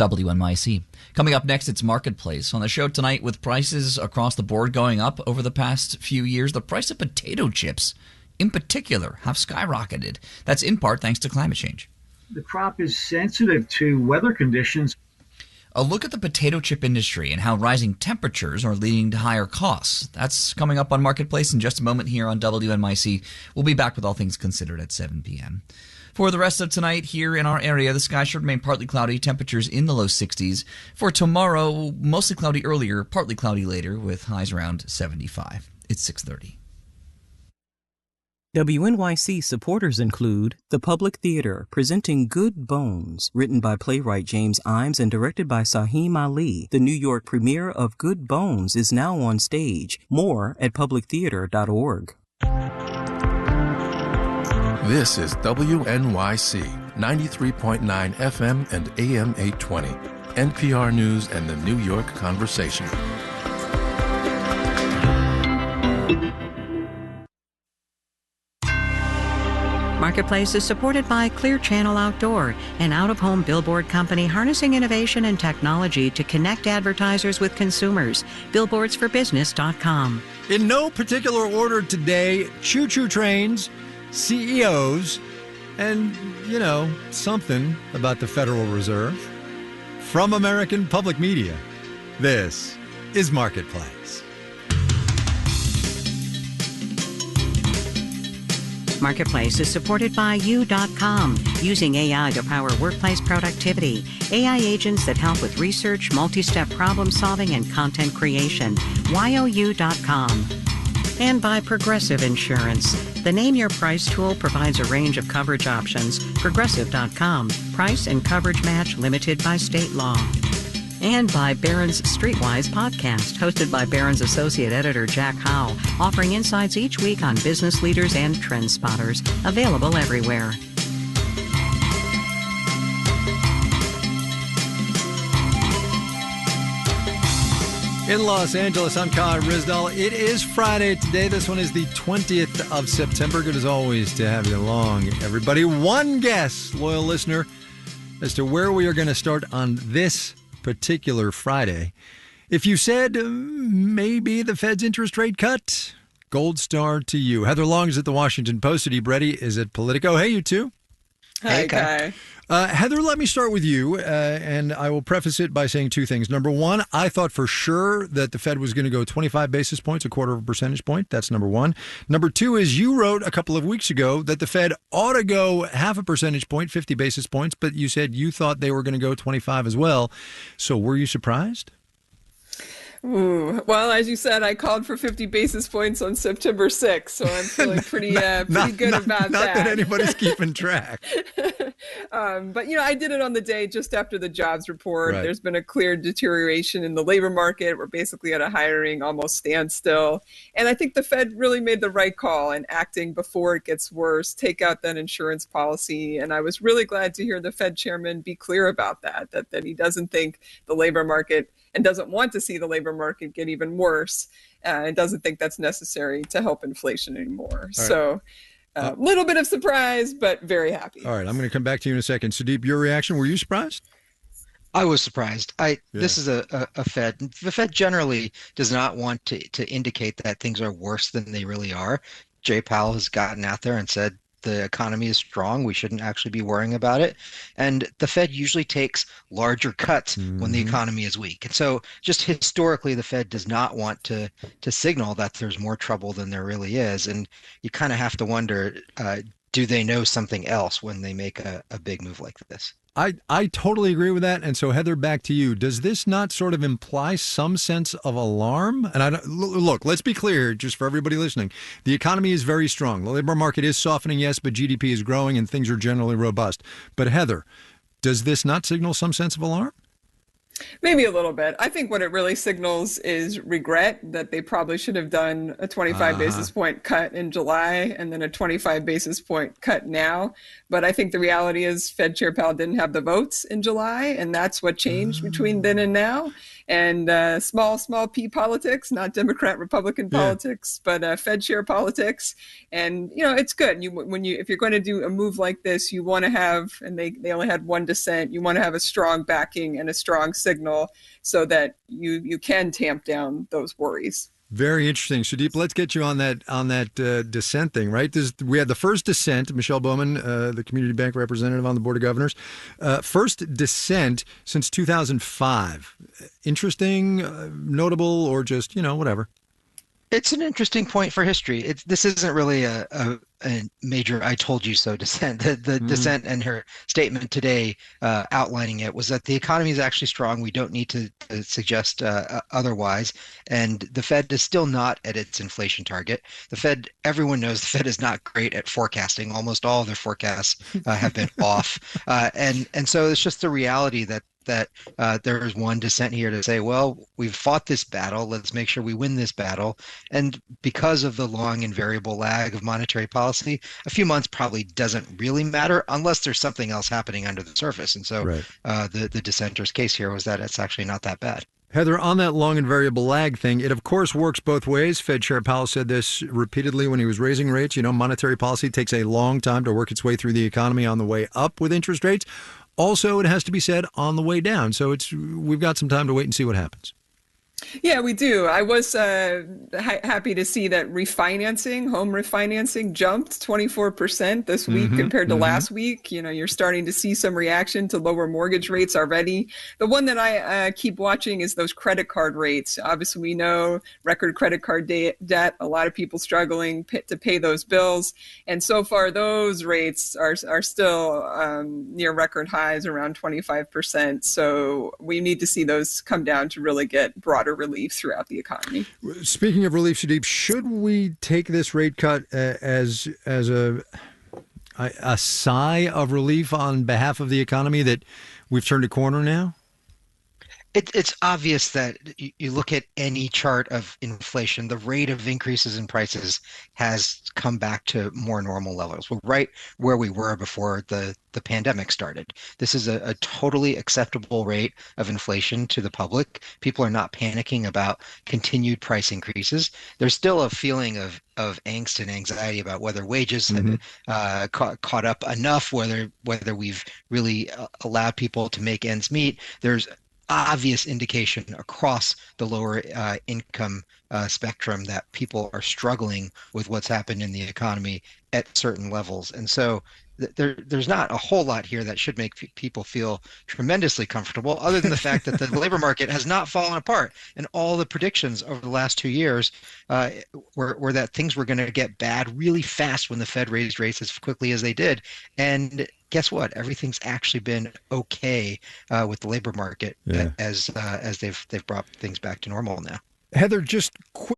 WNYC. Coming up next, it's Marketplace. On the show tonight, with prices across the board going up over the past few years, the price of potato chips, in particular, have skyrocketed. That's in part thanks to climate change. The crop is sensitive to weather conditions. A look at the potato chip industry and how rising temperatures are leading to higher costs. That's coming up on Marketplace in just a moment here on WNYC. We'll be back with All Things Considered at 7 p.m. For the rest of tonight here in our area, the sky should remain partly cloudy, temperatures in the low 60s. For tomorrow, mostly cloudy earlier, partly cloudy later, with highs around 75. It's 6:30. WNYC supporters include the Public Theater, presenting Good Bones, written by playwright James Imes and directed by Saheem Ali. The New York premiere of Good Bones is now on stage. More at publictheater.org. This is WNYC 93.9 FM and AM 820. NPR News and the New York Conversation. Marketplace is supported by Clear Channel Outdoor, an out-of-home billboard company harnessing innovation and technology to connect advertisers with consumers. Billboardsforbusiness.com. In no particular order today, choo-choo trains, CEOs, and, something about the Federal Reserve. From American Public Media, this is Marketplace. Marketplace is supported by You.com, using AI to power workplace productivity. AI agents that help with research, multi-step problem solving, and content creation. YOU.com. And by Progressive Insurance. The Name Your Price tool provides a range of coverage options. Progressive.com. Price and coverage match limited by state law. And by Barron's Streetwise podcast, hosted by Barron's Associate Editor Jack Howe, offering insights each week on business leaders and trend spotters. Available everywhere. In Los Angeles, I'm Kai Rizdal. It is Friday today. This one is the 20th of September. Good as always to have you along, everybody. One guess, loyal listener, as to where we are going to start on this particular Friday. If you said maybe the Fed's interest rate cut, gold star to you. Heather Long is at the Washington Post. Adib Reddy is at Politico. Hey, you two. Hi, Kai. Heather, let me start with you, and I will preface it by saying two things. Number one, I thought for sure that the Fed was going to go 25 basis points, a quarter of a percentage point. That's number one. Number two is you wrote a couple of weeks ago that the Fed ought to go half a percentage point, 50 basis points, but you said you thought they were going to go 25 as well. So were you surprised? Ooh. Well, as you said, I called for 50 basis points on September 6th, so I'm feeling pretty good about that. Not that anybody's keeping track. But, I did it on the day just after the jobs report. Right. There's been a clear deterioration in the labor market. We're basically at a hiring almost standstill. And I think the Fed really made the right call in acting before it gets worse, take out that insurance policy. And I was really glad to hear the Fed chairman be clear about that he doesn't think the labor market and doesn't want to see the labor market get even worse, and doesn't think that's necessary to help inflation anymore. Right. So a little bit of surprise, but very happy. All right, I'm going to come back to you in a second. Sudeep, your reaction, were you surprised? I was surprised. This is a Fed. The Fed generally does not want to indicate that things are worse than they really are. Jay Powell has gotten out there and said, the economy is strong. We shouldn't actually be worrying about it. And the Fed usually takes larger cuts when the economy is weak. And so just historically, the Fed does not want to signal that there's more trouble than there really is. And you kind of have to wonder, do they know something else when they make a big move like this? I totally agree with that. And so, Heather, back to you. Does this not sort of imply some sense of alarm? And look, let's be clear, just for everybody listening. The economy is very strong. The labor market is softening, yes, but GDP is growing and things are generally robust. But Heather, does this not signal some sense of alarm? Maybe a little bit. I think what it really signals is regret that they probably should have done a 25 basis point cut in July and then a 25 basis point cut now. But I think the reality is Fed Chair Powell didn't have the votes in July, and that's what changed between then and now. and small p politics, not Democrat Republican politics, but Fed chair politics. And it's good. If you're going to do a move like this, you want to have, and they only had one dissent, you want to have a strong backing and a strong signal so that you can tamp down those worries. Very interesting. Sudeep, let's get you on that dissent thing, right? We had the first dissent, Michelle Bowman, the community bank representative on the Board of Governors. First dissent since 2005. Interesting, notable, or just, whatever? It's an interesting point for history. This isn't really a major "I told you so" dissent. The dissent and her statement today outlining it was that the economy is actually strong. We don't need to suggest otherwise. And the Fed is still not at its inflation target. Everyone knows the Fed is not great at forecasting. Almost all of their forecasts have been off. And so it's just the reality that there is one dissent here to say, well, we've fought this battle. Let's make sure we win this battle. And because of the long and variable lag of monetary policy, a few months probably doesn't really matter unless there's something else happening under the surface. And so the dissenter's case here was that it's actually not that bad. Heather, on that long and variable lag thing, it of course works both ways. Fed Chair Powell said this repeatedly when he was raising rates. Monetary policy takes a long time to work its way through the economy on the way up with interest rates. Also, it has to be said on the way down. So we've got some time to wait and see what happens. Yeah, we do. I was happy to see that home refinancing jumped 24% this week compared to last week. You're starting to see some reaction to lower mortgage rates already. The one that I keep watching is those credit card rates. Obviously, we know record credit card debt, a lot of people struggling to pay those bills. And so far, those rates are still near record highs, around 25%. So we need to see those come down to really get broader relief throughout the economy. Speaking of relief, Sudeep, should we take this rate cut as a sigh of relief on behalf of the economy that we've turned a corner now? It's obvious that you look at any chart of inflation, the rate of increases in prices has come back to more normal levels. We're right where we were before the pandemic started. This is a totally acceptable rate of inflation to the public. People are not panicking about continued price increases. There's still a feeling of angst and anxiety about whether wages have caught up enough, whether we've really allowed people to make ends meet. There's obvious indication across the lower income spectrum that people are struggling with what's happened in the economy at certain levels. And so there's not a whole lot here that should make people feel tremendously comfortable, other than the fact that the labor market has not fallen apart. And all the predictions over the last 2 years were that things were going to get bad really fast when the Fed raised rates as quickly as they did. And guess what? Everything's actually been okay with the labor market as they've brought things back to normal now. Heather, just quick.